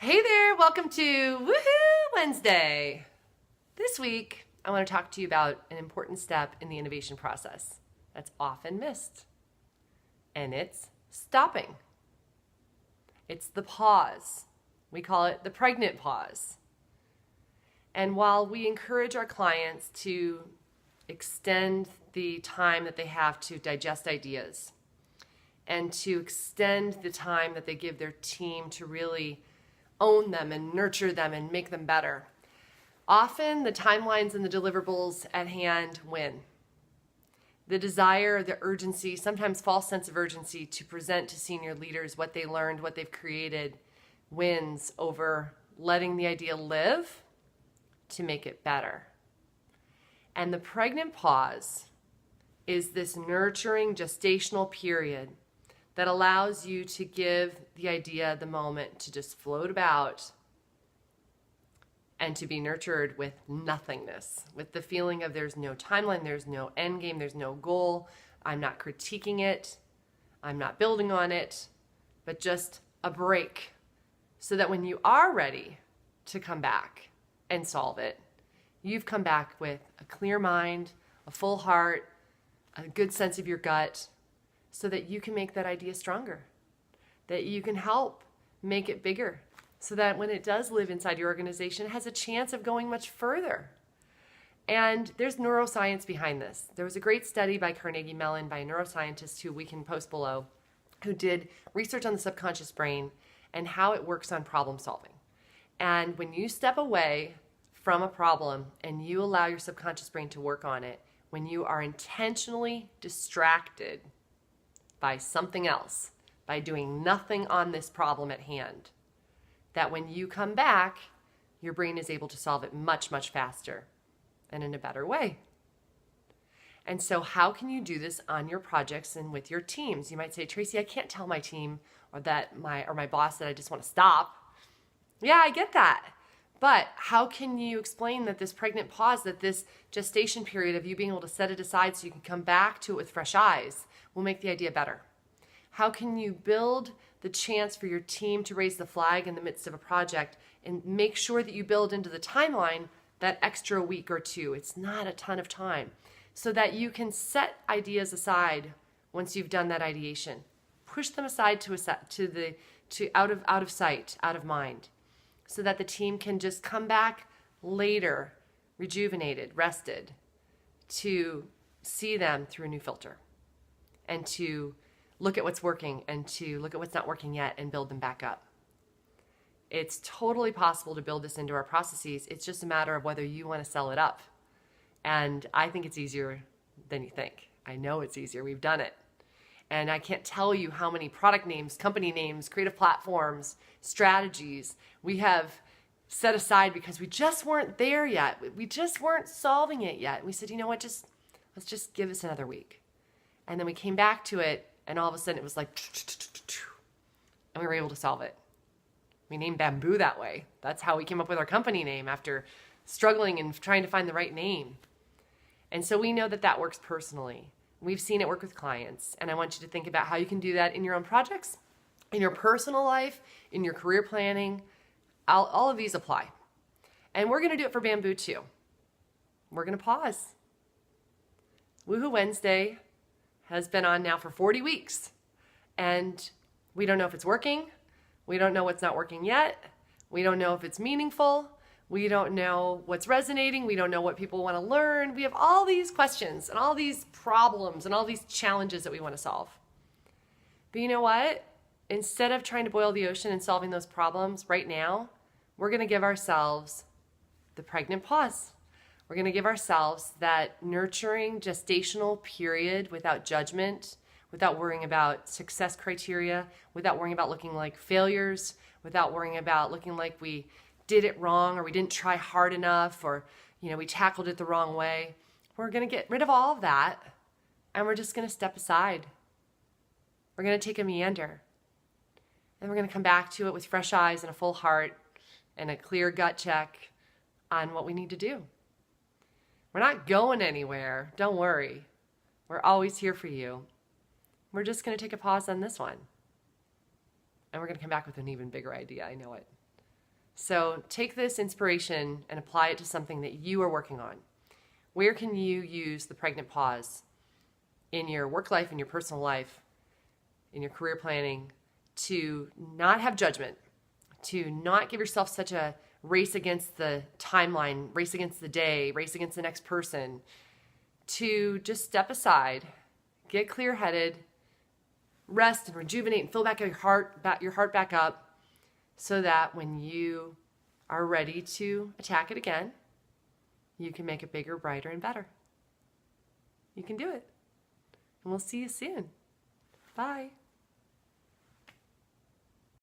Hey there, welcome to Woohoo Wednesday. This week, I want to talk to you about an important step in the innovation process that's often missed, and it's stopping. It's the pause. We call it the pregnant pause. And while we encourage our clients to extend the time that they have to digest ideas and to extend the time that they give their team to really own them and nurture them and make them better, often the timelines and the deliverables at hand win. The desire, the urgency, sometimes false sense of urgency to present to senior leaders what they learned, what they've created, wins over letting the idea live to make it better. And the pregnant pause is this nurturing gestational period that allows you to give the idea the moment to just float about and to be nurtured with nothingness, with the feeling of there's no timeline, there's no end game, there's no goal. I'm not critiquing it, I'm not building on it, but just a break so that when you are ready to come back and solve it, you've come back with a clear mind, a full heart, a good sense of your gut, so that you can make that idea stronger, that you can help make it bigger, so that when it does live inside your organization, it has a chance of going much further. And there's neuroscience behind this. There was a great study by Carnegie Mellon by a neuroscientist who we can post below, who did research on the subconscious brain and how it works on problem solving. And when you step away from a problem and you allow your subconscious brain to work on it, when you are intentionally distracted by something else, by doing nothing on this problem at hand, that when you come back, your brain is able to solve it much, much faster and in a better way. And so how can you do this on your projects and with your teams? You might say, Tracy, I can't tell my team or my boss that I just want to stop. Yeah, I get that. But how can you explain that this pregnant pause, that this gestation period of you being able to set it aside so you can come back to it with fresh eyes will make the idea better? How can you build the chance for your team to raise the flag in the midst of a project and make sure that you build into the timeline that extra week or two? It's not a ton of time, so that you can set ideas aside once you've done that ideation. Push them aside to out of sight, out of mind, so that the team can just come back later, rejuvenated, rested, to see them through a new filter and to look at what's working and to look at what's not working yet and build them back up. It's totally possible to build this into our processes. It's just a matter of whether you want to sell it up. And I think it's easier than you think. I know it's easier. We've done it. And I can't tell you how many product names, company names, creative platforms, strategies we have set aside because we just weren't there yet. We just weren't solving it yet. We said, you know what, let's just give this another week. And then we came back to it, and all of a sudden it was like, and we were able to solve it. We named Bamboo that way. That's how we came up with our company name, after struggling and trying to find the right name. And so we know that that works personally. We've seen it work with clients, and I want you to think about how you can do that in your own projects, in your personal life, in your career planning. All of these apply. And we're going to do it for Bamboo too. We're going to pause. Woohoo Wednesday has been on now for 40 weeks, and we don't know if it's working. We don't know what's not working yet. We don't know if it's meaningful. We don't know what's resonating. We don't know what people want to learn. We have all these questions and all these problems and all these challenges that we want to solve. But you know what? Instead of trying to boil the ocean and solving those problems right now, we're going to give ourselves the pregnant pause. We're going to give ourselves that nurturing gestational period without judgment, without worrying about success criteria, without worrying about looking like failures, without worrying about looking like we did it wrong or we didn't try hard enough or we tackled it the wrong way. We're going to get rid of all of that, and we're just going to step aside. We're going to take a meander, and we're going to come back to it with fresh eyes and a full heart and a clear gut check on what we need to do. We're not going anywhere. Don't worry. We're always here for you. We're just going to take a pause on this one, and we're going to come back with an even bigger idea. I know it. So take this inspiration and apply it to something that you are working on. Where can you use the pregnant pause in your work life, in your personal life, in your career planning, to not have judgment, to not give yourself such a race against the timeline, race against the day, race against the next person, to just step aside, get clear-headed, rest and rejuvenate and fill back your heart back up, so that when you are ready to attack it again, you can make it bigger, brighter, and better. You can do it. And we'll see you soon. Bye.